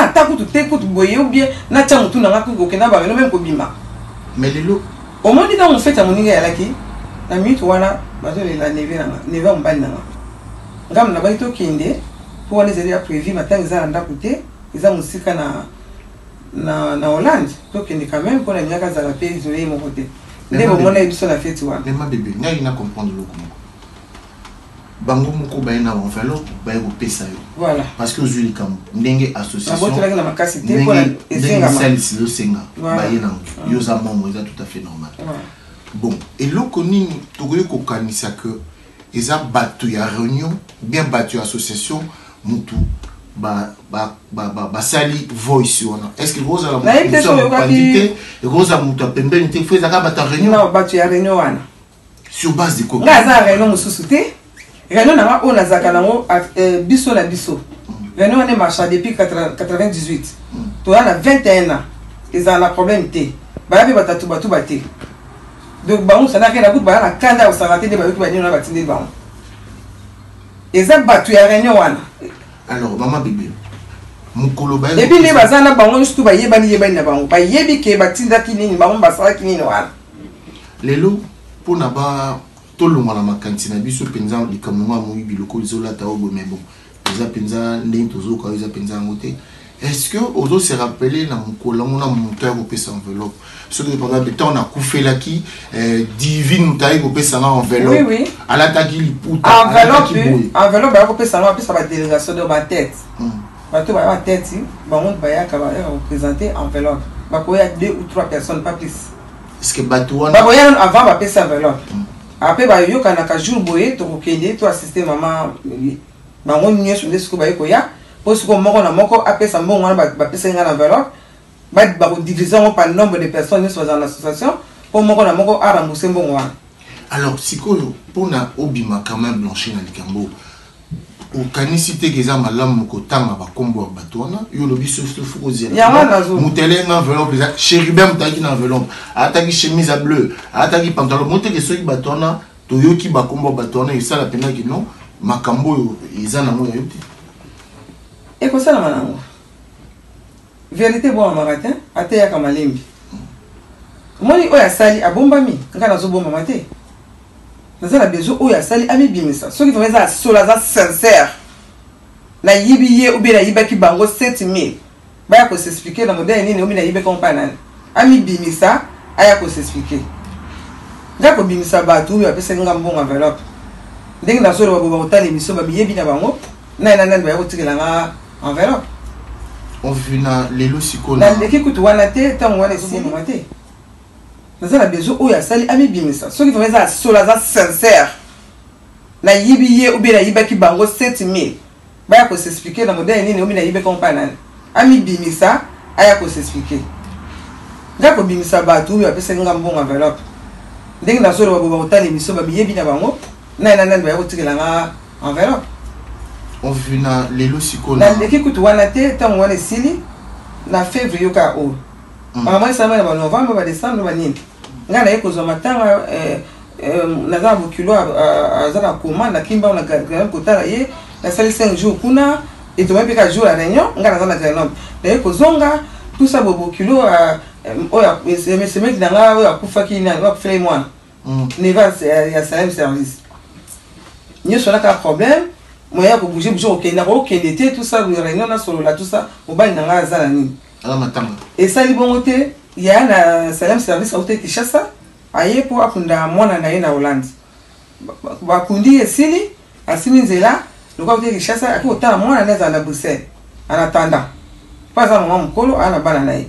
attaque tout te tout boye ou bien na tcha mutu na ngako kokena ba no même ko bima mais les lots au moins dans on fait ta moninga ya laki na minute wana bazo la neve mbali na ngam na baito kinde pour wana zeli a prévu matin za anda côté ils musika na Hollande donc il quand même pour la nyaka za la pays isolé mon côté ndebo mona ebiso na fête wana mais ma bébé ngai na comprendre le comment bango moko ba na enveloppe ba ko pesa yo voilà parce que aujourd'hui comme ndenge association aboto na makasité pour la esenga service le senga ba yena yo za momo eza tout à fait normal bon et loko nini tokoyo ko kanisa que eza batu ya réunion bien batu association mutu ba sali voice wana est-ce que vous allez quantité et vous allez mutu pembeni te feza ka batu réunion non batu ya réunion wana sur base de quoi ngaza réunion mususuté réunion na on a zakalango biso la biso réunion on est marché depuis 98 to na 21 ans ils ont un problème té ba bi batatu batu baté donc ba on ça na rien ba na kanda au saraté de ba tu ba ni na batindi ba eza batu ya réunion wana alors maman bébé mukolo ba et puis les bazana ba on juste ba yebani na ba ba yebi ke batinda kinini ba on ba sala kinini wana lelo pour na ba tolonga na makantina biso penza likamwa moyi biloko izola ta obo mais bon eza penza ndenge tozo ka eza penza ngote est-ce que ozo se rappeler na mukolo ngona monteur ko pesa enveloppe ce que pendant le temps na koufela ki divine mutaye ko pesa na enveloppe oui ala ta ki liputa enveloppe ba ko pesa na pesa ba délégation de ba tête ba to ba tête ba on ba ya ka ba représenter enveloppe ba ko ya 2 ou 3 personnes pas plus est-ce que batuana ba ko ya avant ba pesa enveloppe après ba yo kana ka jour boye to kokende to assister maman ba on nyeso ndesko ba ko ya parce que moko na moko apesa mbongo wana ba pesa ngana enveloppe ba ko diviser par nombre de personnes sur dans l'association pour moko na moko a rembourser mbongo wana alors sikoyo pona obima quand même blanchir na likambo au canicité que za malamu ko tanga ba kombo batona yo lobi surtout frozier ya wana zo mutele na enveloppe za chérubin mutaki na enveloppe ataki chemise à bleu ataki pantalon moté que soki batona to yoki ba kombo batona et ça la pena que non makambo eza na mo yote et ko ça na manango vérité bon maratin ate ya kamalembi moni oya sali abombami ngana zo bomba mate nazala besoin oya sali ami bimisa soki vraiment za sola za sincère na yibiye ou bien na yibaki bango 7000 baya ko s'expliquer na modèle nini ou bien na yibe compagnie ami bimisa aya ko s'expliquer ngako bimisa batu ya pesa ngambongo enveloppe ndenge na solo babo otali miso ba biyebi na bango na baya ko tikela nga enveloppe on vient les losikona na leki kutu wana te tango wana zo bomba mate nazala besoin oya sali ami bimisa soki vraiment za sola za sincère na yibiye ou bien na yibaki bango 7000 baya ko s'expliquer na modèle nini ou bien na yibe compagnie ami bimisa aya ko s'expliquer ngako bimisa batu ya pesa ngambongo enveloppe ndenge na solo babo otali miso ba biyebi na bango na baya ko tikela nga enveloppe on vient les losikona na leki kutu wana te tango wana sili na février ka o maman ça va novembre ba décembre ba nini ngana yeko zo matanga na za bukilo azana commande kimba na grand kotala ye na sali 5 jours kuna et to même ka jour à réunion ngana za na grand na yeko zonga tout ça bobo kilo oya c'est mec na oya kufa ki na wa fele moi ne va ya salam service ni sur la problème moya ko bouger OK na OK d'été tout ça réunion na solo là tout ça au bani na za na nini ala matanga et ça libongote ya na salam service au Kinshasa aye pour akunda mwana na na Hollande ba kundi esili asimi nzela lokwa au Kinshasa akota mwana na za na Bruxelles en attendant pas ça maman mkolo ana bana naye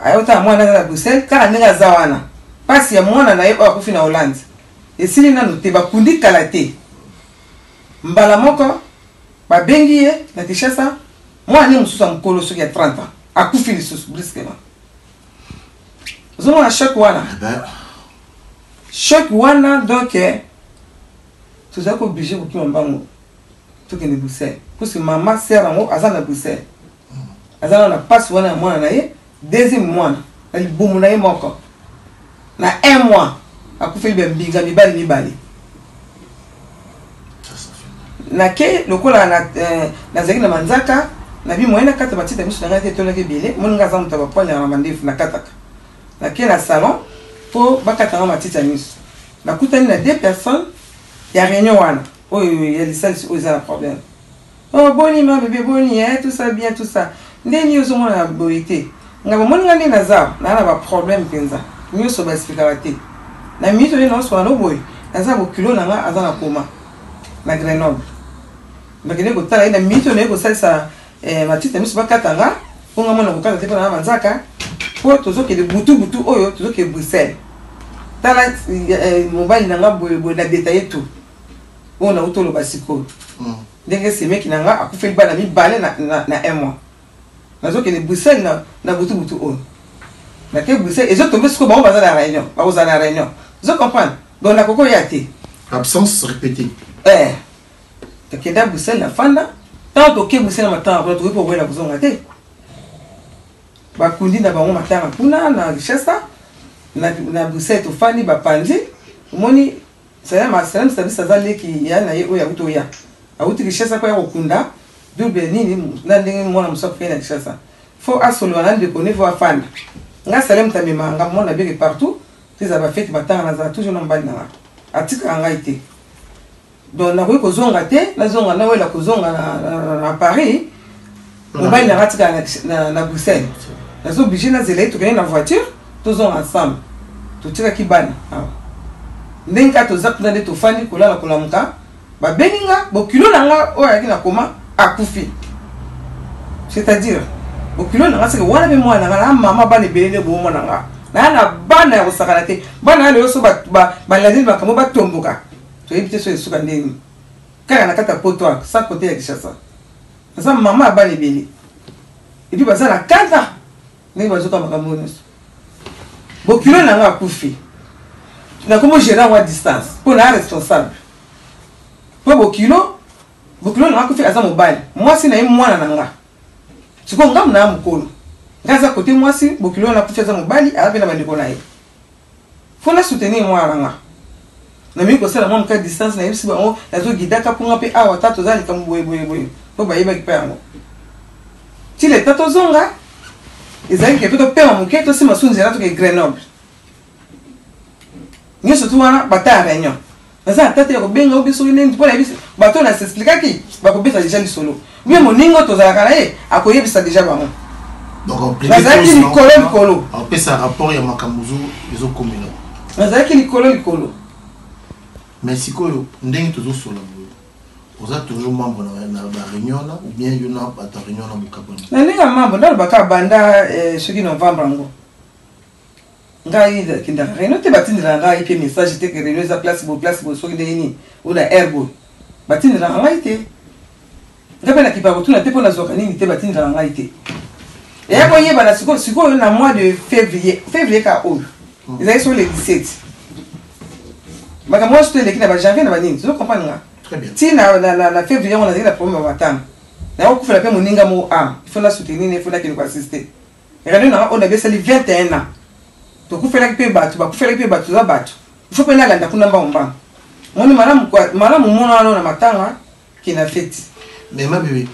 ayota mwana na Bruxelles kala ninga zawana pasi ya mwana naye akufi na Hollande esili na note ba kundi kalate mbala moko ba bengi ye na Kinshasa moi ni mususa mkolo soki ya 30 ans akufi lisusu brusquement zoma choc wana choc wana donc tout ça ko obligé ko kimambango to ke ne Bruxelles parce que maman sert en azana Bruxelles azana na passe wana mwana na ye deuxième mois na libumu na ye moko na 1 mois akufi be mbinga mibali nake lokola nazalaki na manzaka nabi moyena kata batita miso na ngate tolaki bele moninga za mutaba ponya na mandefu na kataka nake na salon po bakata matita miso nakutani na 2 personnes ya réunion wana oyo ya lisalisi oyo eza na problème. Oh boni ma bébé boni tout ça bien tout ça ndeni ozo mona boité ngaba moninga ndi naza na ba problème penza miso ba expliquer te na mito ni no so no boy aza bo kilo na nga aza na koma na Grenoble bakene ko tala ina mito ne ko salisa matita miso bakata nga ponga mona ko kata te na manzaka po tozo ke de butu oyo tozo ke Bruxelles tala mobile na nga boy na détailler tout on a utolo basiko ndenge se meki na nga akufeli bana mibale na 1 mois nazo ke de Bruxelles na butu oyo na ke Bruxelles ezo tombe siko ba baza na réunion ba oza na réunion vous comprenez donc la coco yati absence répétée te da Bruxelles na fanda tant que Bruxelles matin après to pour voir la kuzonga te ba kundi na bango matanga kuna na richesse na Bruxelles to fani ba panzi moni salam service azali ki ya na ye oya uto ya auti richesse kwa kokunda double nini na ndenge mwana msofu na richesse faut asolo na de connaître voir fanda nga salam tamema nga mona beke partout les abafeti batanga na toujours na mbali na atika nga ite donc na ko zonga te na zonga na wela ko zonga na Paris mbali na atika na Bruxelles na zo obligé na zela to na voiture tous ensemble to tika kibana ndenga to zakuna de to fani kolala kolamuka ba beninga bo kilo na nga o yaki na koma akufi c'est-à-dire bo kilo na nga c'est wana be mwana na mama ba ne belele bo mwana nga na bana ya kosakana te bana lelo so balandini makambo batomboka toyebi so esuka ndeni kaka na kata poto sa kote ya Kinshasa asa mama abana ebele epi baza na kanda ndenge bazoka makambo nyonso bokilo na nga akufi nakomo gérant wa distance mpo na responsable mpo bokilo na nga akufi aza mobali mwasi na ye mwana na nga siko ngamu na ya mokolo ngaza côté mwasi bokilo na kufa za mobali abe na bandeko na ye fona soutenir mwana nga na mimi ko sala mwa ka distance na yebisi bango nazo gidaka punga pe awa tato zali kam boye to bayeba ki pango tile tato zonga ezali ke to pema muke to sima sunzi na to ke Grenoble ni surtout wana bata réunion naza tata ya ko benga obiso ni ndipo na yebisi bato na s'expliquer ki ba ko beta déjà ni solo mais moningo to zala kana ye akoyebisa déjà bango. Donc en plus on peut ça rapport ya makamuzo ezo komela nazaki likolo mais sikoyo ndenge tozo sola oza toujours membre na réunion là ou bien yo na ba réunion na mukaboni na ninga membre ndalo baka banda soki novembre ngo ngai kinda réunion te batindira ngai pe message te que réunion za place bo soki ndeni una airbo batindira ngai te ngapena kipa tuna te pona zoka nini te batindira ngai te. Et après, il y a le mois de février. Février, ils allaient sur les 17. Moi, je suis allé à janvier, vous comprenez? Très bien. Si la février, on a dit la première matin. Il faut la mon il faut la soutenir, il faut la qu'il nous assiste. Et on avait sali 21 ans. Donc, il faut la qu'il battre, il faut la qu'il battre, il faut que la lande kuna mbamba. On est madame mon na matin qui n'a fait. Mais ma bébé,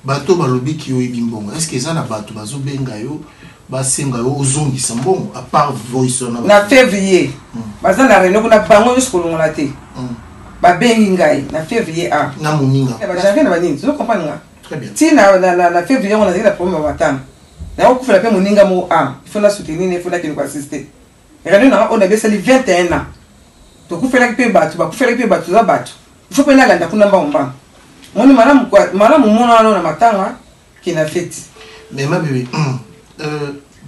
bato balobi ki oyebi mbongo est-ce que ça na bato bazo benga yo basenga yo ozongisa mbongo à part voice na février baza na réunion kuna bango jusqu'au longola te ba bengi ngai na février na moninga ba janvier na banini tu comprends nga très bien si na février on a dit la première matin na ko fela pe moninga mo il faut la soutenir il faut la qu'il nous assister réunion on a baissé les 21 ans to ku fela pe bato ba ku fela pe bato za bato il faut pe na landa kuna mbamba. Moi, madame, mon na matanga qui n'a fait. Mais ma bébé,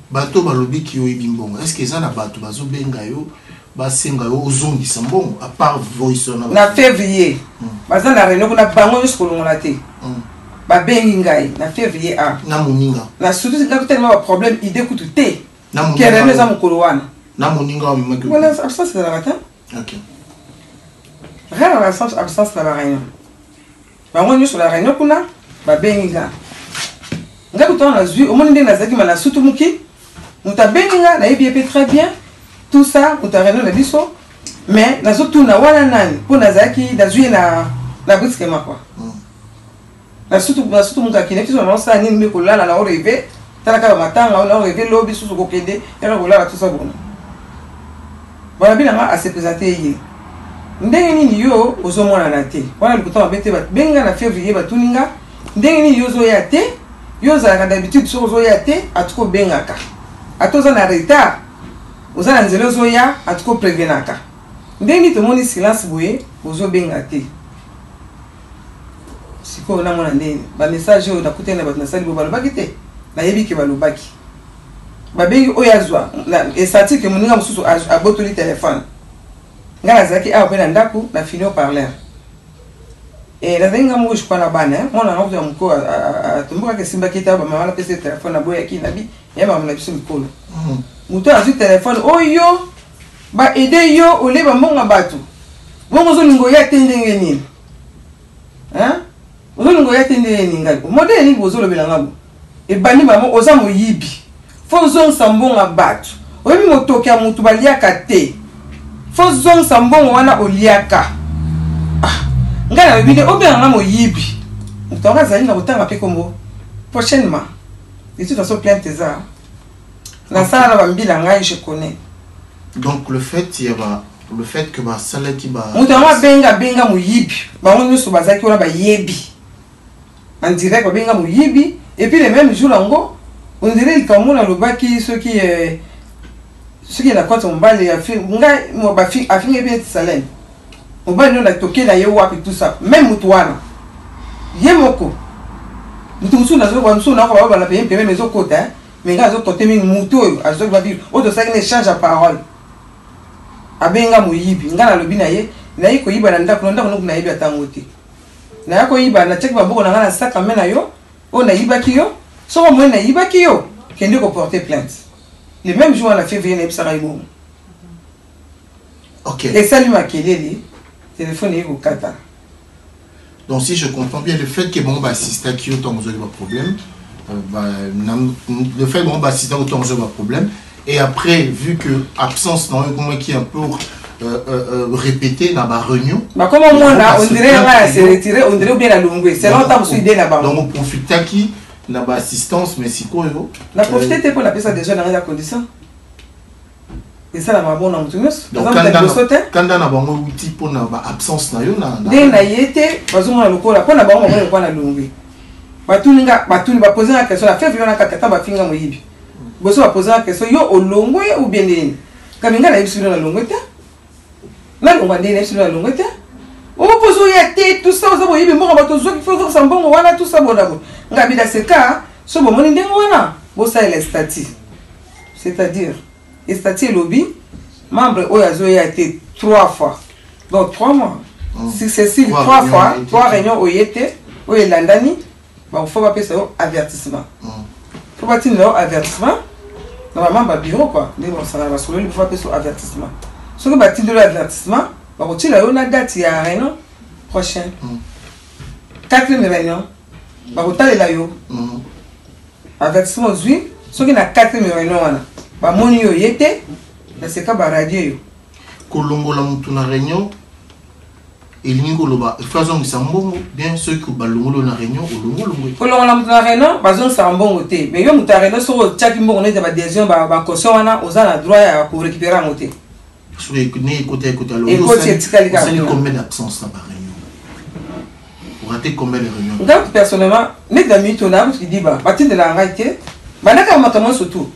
bato balobi ki oyebi mbongo. Est-ce que ça na bato bazo benga yo basenga yo ozongisa mbongo à part voice na février. Baza na réunion kuna bango jusqu'au longola te. Ba bengi ngai na février na moninga. Na surtout c'est tellement un problème idée kutu te. Na moninga. Qui est dans mukolo wana. Na moninga wa mimaki. Voilà, ça c'est la matin. OK. Rien absence la réunion. Bango sur la réunion kuna ba benga nga kuto na zui au monde na zaki mala sutu muki muta benga na yebi très bien tout ça muta réunion na biso mais na zotu na wana nani po na zaki da zui na na brusquement quoi na surtout muka kine kiso na sa ni meko lala na rêver tala ka matanga na rêver lobi susu ko kende ya ko lala tout ça bon bana bina nga ase présenter yi ndenge nini yo ozomona na te wana likuta bete ba benga na février batuninga ndenge nini yo zo ya te yo za d'habitude so zo ya te atuko benga ka atoza na retard oza na nzela zo ya atuko prévenaka ndenge nini tomoni silence boye ozo benga te siko na mona ndenge ba message oyo nakutena ba na sali bo balobaki te na yebi ke balobaki babengi oyazwa esati ke moninga mususu abotoli téléphone ngala zaki a opena ndaku na fini au parleur et la zinga mo je pana bana mona ngavuza mko atumbuka ke simba kita ba mama la pese téléphone na boya ki nabi ya mama na biso mikolo muto azu téléphone oyo ba aider yo ole ba monga batu bongo zo lingo ya tendenge nini hein ozo lingo ya tendenge nini ngai modele ni bozo lobela ngabo e bani mama oza moyibi Fozon sambonga batu. Oyebi motoki ya mutu baliaka te. Fozon sambonga wana oliaka. Ngana bibide obenga moyibi. Mutonga zali na kotanga pe kombo. Prochainement. Et tout façon plainte ça. La sala na bambila ngai je connais. Donc le fait que ba sala ki ba mutonga benga moyibi. Ba ngoni so bazaki wana ba yebi. En direct ba benga moyibi et puis le même jour lango on dirait que comme on a le bac ceux qui la compte on va les affaires ngai mo ba fi afin bien salem on va nous la toquer la yewa et tout ça même mutuana yemoko mutusu na zo kwa musu na kwa ba la payer même zo kota mais ngai zo côté mi mutu azo ba vivre auto ça qui échange à parole abenga muyibi ngana lobi na ye na yiko yiba na ndako na yibi atangote na yako yiba na check ba boko na ngana saka mena yo o na yiba kiyo so moi na yiba kiyo kende ko porter plainte le même jour on a fait venir ebsara ibo OK et ça lui m'a keleli téléphone yiko kata donc si je comprends bien le fait que bon ba assista qui autant de problème le fait bon ba assista autant de problème et après vu que absence dans un qui est un peu répété dans la réunion bah comment moi là on dirait là c'est retiré on dirait bien la longue c'est longtemps que idée là-bas donc on profite qui na ba assistance mais si quoi la profiter pour la personne déjà dans la condition et ça la ma bonne ambiance donc quand na bango outil pour na ba absence na yo na na yete bazo na lokola pour na bango mo ko na lungi batuninga ba poser la question la fait vivre na katata ba finga moyibi boso ba poser la question yo olongo ou bien nini kaminga na yibisuna na longo ta na longo ndene yibisuna na longo ta on pose ya te tout ça ozo boyibi mo ba to zo ki faut ça mbongo wana tout ça bonabo ngabi dans ce cas so bo moni ndengo wana bo ça est statut c'est-à-dire le statut lobby membre oyazo ya été 3 fois donc 3 mois successifs 3 fois 3 réunions oyete oyelandani ba faut pas passer avertissement faut pas tenir avertissement normalement ba bureau quoi mais bon ça va solo il faut passer avertissement ce que ba tenir avertissement ba ko tila yo na date ya réunion prochaine 4e réunion ba ko talela yo avertissement zui ce qui na 4e réunion wana ba moni yo yete na seka ba radio yo kolongola mutu na réunion elingi koloba façon ki sambongo bien ceux qui balongolo na réunion olongolongo kolongola mutu na réunion bazon sambongo te mais yo mutu na réunion so tchaki mbongo ne ba décision ba caution wana ozana droit ya ko récupérer ngote sur écouter alors c'est combien d'absence là par réunion pour rater combien de réunions donc personnellement les amis tona qui dit ba batin de la ngate banaka makamo surtout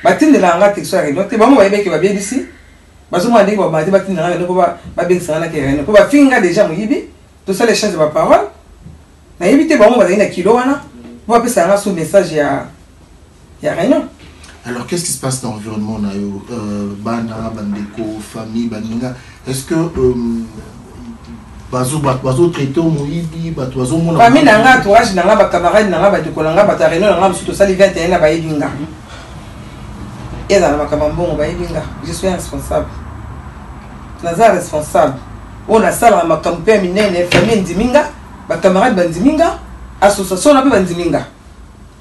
batin de la ngate so réunion te ba mo ba yebeki ba bien ici bazo mo ndeko ba batin de la ngate ko ba bengisa na ke réunion ko ba finga déjà mo yibi tout ça les chances de ma parole na yibite ba mo ba ina kilo wana bo ba pesa nga sous message ya réunion. Alors, qu'est-ce qui se passe dans l'environnement Bana, Bandeko, famille, Baninga? Est-ce que bazo traité au Moïbi, bazo mon famille nanga, entourage nanga, ba camarade nanga, ba deko nanga, ba tareno nanga, surtout ça les 21 na ba yebinga. Et dans la makamambo ba yebinga, je suis responsable. Naza responsable. On a ça la makampe minene famille ndiminga, ba camarade bandiminga, association na ba bandiminga.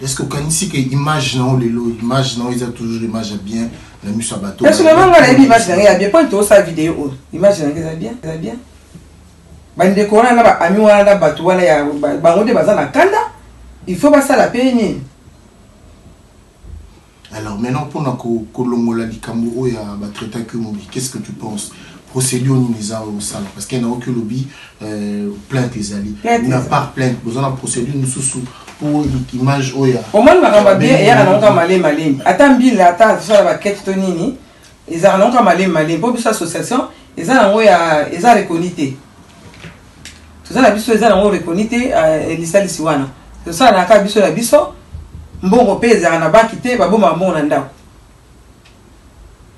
Est-ce que quand ici que image non les lots image non ils ont toujours l'image bien la mise à bateau personnellement on a l'image bien point tout ça vidéo image bien bande ko wana ba ami wana na batu wana ya bango de bazana kanda il faut pas ça la peine. Alors maintenant pour na ko longola likambo ya ba traiter que mobi, qu'est-ce que tu penses? Procédure ni les a au sala parce qu'il n'y a aucun lobby plainte les alliés. Il n'y a pas plainte, besoin de procédure nous sous pour l'image oya. Au moins ma bien et ya na malé. Attends la ta sur la quête tonini. Ils ont non malé pour cette association, ils ont reconnaître. Tout ça la biso ils ont reconnaître l'isali siwana. Tout ça na ka biso la biso mbongo pesa na ba kité ba boma mbongo na ndako.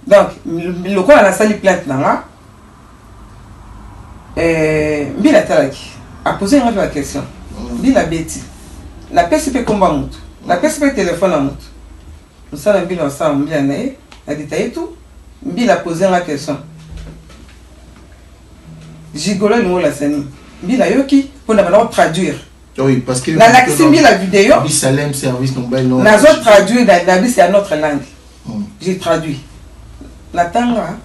Donc le quoi la sali plainte na Mbila Talaki a posé une autre question. Mbila Betty. La PCP combat monte. La PCP téléphone à monte. Nous sommes Mbila ensemble, Mbila Nae, a détaillé tout. Mbila a posé une question. Gigolo nous la scène. Mbila Yoki, pour nous traduire. Oui, parce que. La Mbila vidéo. Bisalem service non ben non. Nous avons traduit la vie, c'est à notre langue. J'ai traduit. La tanga,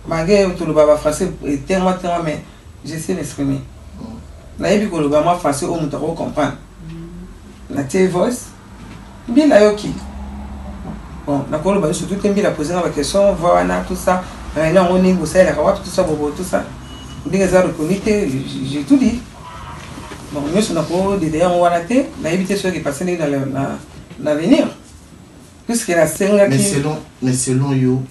malgré tout le baba français, est tellement, mais. J'essaie d'exprimer. La ébi koloba moi français au mutaro comprendre. La TV voice. Bien la yoki. Bon, la koloba surtout que bien la poser la question, voir tout ça. Réunion on est bossé la kawap tout ça bobo tout ça. Bien ça reconnaître, j'ai tout dit. Bon, nous sommes pas derrière on va la tête, la éviter ce qui passe dans l'avenir. Puisque la scène qui mais selon yo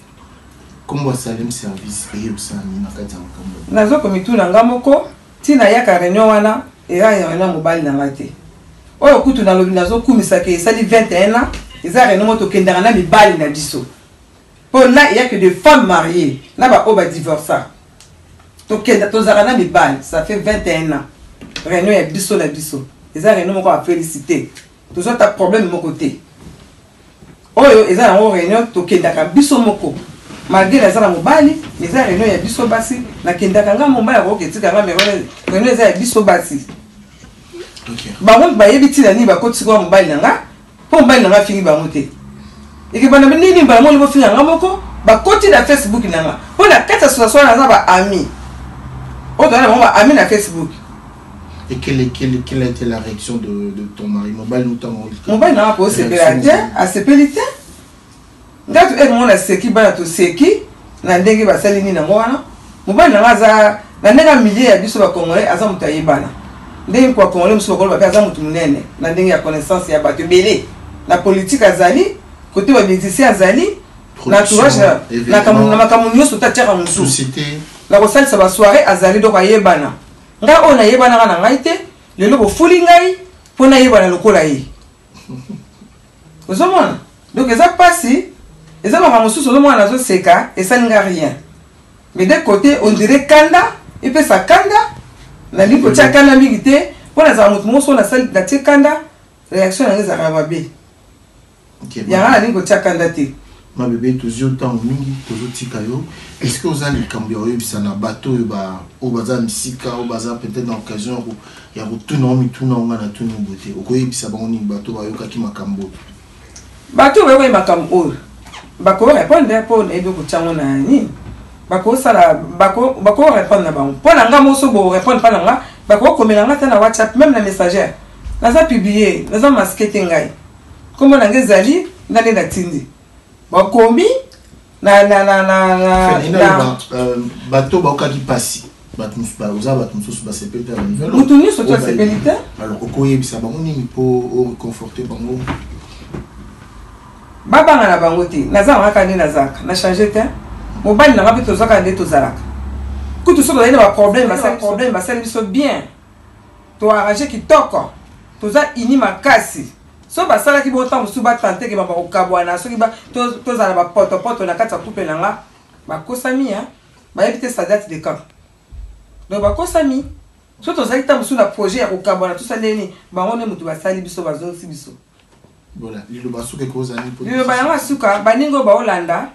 comment ça le service et au sein na kati makambo nazo komitu na ngamoko tina ya ka réunion wana era na mobile na ngate oyo kutu na lobi nazo kumisa ke sali 21 ans eza réunion moto kendanga na mibali na biso pour là il y a que des femmes mariées na ba oba divorça to kenda to zara na mibali ça fait 21 ans réunion ya biso na biso eza réunion moko a féliciter to zo ta problème mon côté oyo eza na réunion to kendaka biso moko malgré la zara mobali les a réunion ya biso basi na kendaka nga mobali ko ketika nga mais réunion eza ya biso basi. OK ba mo ba yebi tila ni ba ko tsiko mobali nga po mobali nga fingi ba moté et que bana nini ba mo libo finga nga moko ba koti na Facebook nga po na kata so na za ba ami o dona mo ba ami na Facebook. Et quelle a été la réaction de ton mari mobile notamment? Mobile n'a pas sécurité à sécurité. Ngatu mon la seki bana to seki na ndenge ba salini na mwana mobile na za na ndenge milier ya biso ba congolais aza mutayi bana ndenge kwa congolais muso ko ba kaza mutu munene na ndenge ya connaissance ya bato belé la politique azali côté ba musicien azali na tourage na makamu nyoso ta tchaka musu société la ko salisa ba soirée azali do ka yebana nga ona yebana kana ngaite lelo ko fuli ngai pona yebana lokola yi ozomona donc ça passe. Et ça m'a reçu sur le moment dans seka et ça n'a rien. Mais d'un côté on dirait kanda et puis ça kanda la lipo tia kanda migité pour les amoutons sur la salle de kanda réaction à les arabes. OK. Il y a la lipo tia kanda té. Ma bébé toujours temps mingi toujours tikayo. Est-ce que vous allez cambier ça na bateau ba au bazar sika au bazar peut-être dans occasion où il y a tout non mi tout non na tout non beauté. Okoyi bisa bango bateau ba yoka ki makambo. Bateau ba yoka makambo. Bako répondre pour aider ko tsango na ni bako sala bako répondre na bango pour nga moso bo répondre pas nga bako komela nga na WhatsApp même na messagère naza publier naza masquer ngai comme na ngezali na le datindi bako mi na bato ba ka ki passi bato musuba uza bato musuba sepelite à niveau mutu ni surtout sepelite alors okoye bisa bango ni pour réconforter bango baba na bango te naza ngaka ni nazaka na changer te mobali na ngapi tozaka nde tozalaka kutu so na ba problème ba sali biso bien to arranger kitoko toza ini makasi so ba sala ki bota musu ba tante ke ba ko kabwana so ki ba tozala ba poto na kata couple na nga ba kosami ya ba éviter sa date de camp donc ba kosami so tozali ta musu na projet ya ko kabwana tout ça neni ba ngone mutu ba sali biso ba zonsi biso. Voilà, le basu que cause ani pour. Le bayanga suka baningo ba Holanda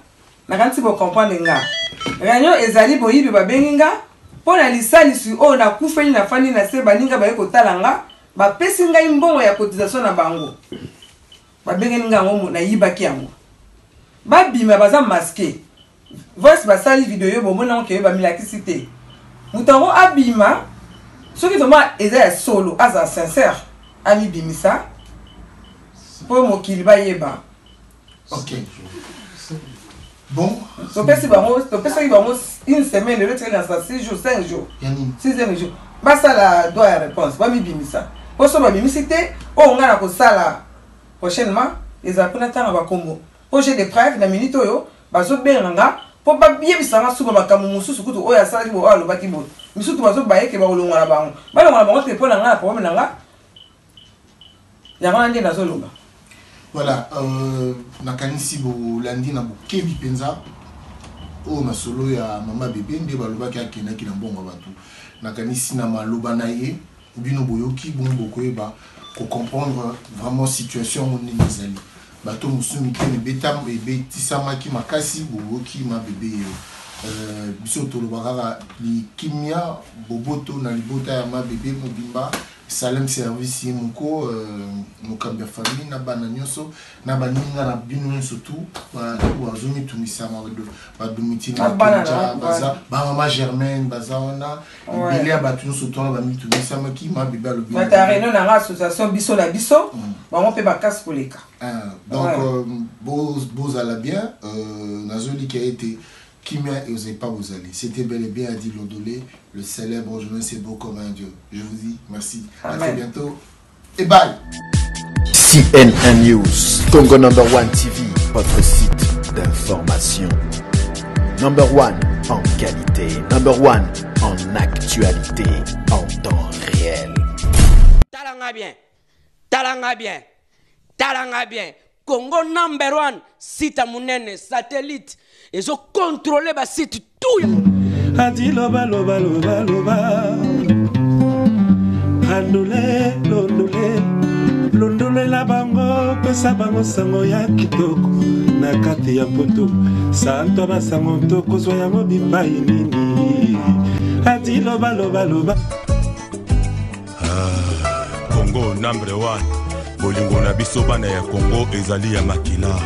na kanti bo comprendre nga. Réunion ezali boyibi ba benginga pona lisali su o na kufeli na fani na se baninga ba yeko talanga ba pesi ngai mbongo ya cotisation na bango. Ba benginga ngo na yibaki yango. Ba bima baza masqué. Voice ba sali vidéo bo mona ko ba milaki cité. Mutango abima soki vraiment eza ya solo aza sincère ami bimisa po mokili bayeba. Ok. Bon. Topesi bango une semaine, le train dans 6 jours, 5 jours. 6e jour. Basa la doit ya réponse. Ba mi bimisa. Po so ba bimisité, o nga na ko sala prochainement, les apena tanga ba kombo. Po j'ai des preuves na minute oyo, ba zo benga po ba biyebisa nga suba makamu mususu kutu oya sala ki bo alo ba ki bo. Misutu ba zo ba yeke ba olonga na bango. Ba longa na bango te po na nga problème na nga. Ya nga ndi na zo longa. Voilà, nakanisi bo landi na bokebi penza o masolo ya mama bébé nde baloba ki akenaki na mbongo bato nakanisi na maloba na ye bino boyoki bongo koyeba ko comprendre vraiment situation moni ezali bato musumi te betam ebetisamaki makasi boyoki ma bébé biso toloba kaka likimia boboto na libota ya ma bébé mobimba Salem service moko mokamba famille na bana nyonso na baninga na bino surtout ba wazumi tumisama ba dumiti na baza ba mama Germaine baza ona bilia ba nyonso to ba mitumisama ki ma bibalo bi mata réunion na association biso la biso ba mo pe ba casse koleka donc beaux à la bien nazoli qui a été Kimia et osez pas vous aller. C'était bel et bien Adi Londolé, le célèbre journaliste c'est beau comme un dieu. Je vous dis merci. Amen. À très bientôt et bye. CNN News, Congo number 1 TV, votre site d'information. Number 1 en qualité, number 1 en actualité, en temps réel. Talanga bien, talanga bien, talanga bien. Congo number 1 site monene satellite. Ils ont contrôlé le site tout. Adi loba loba loba loba. Andole londole. Londole la bango pesa bango sango ya kitoko. Na kati ya poto. Santo ba sango toko zo ya mobibai nini. Adi loba loba loba. Congo number 1. Bolingo na biso bana ya Congo ezali ya makila.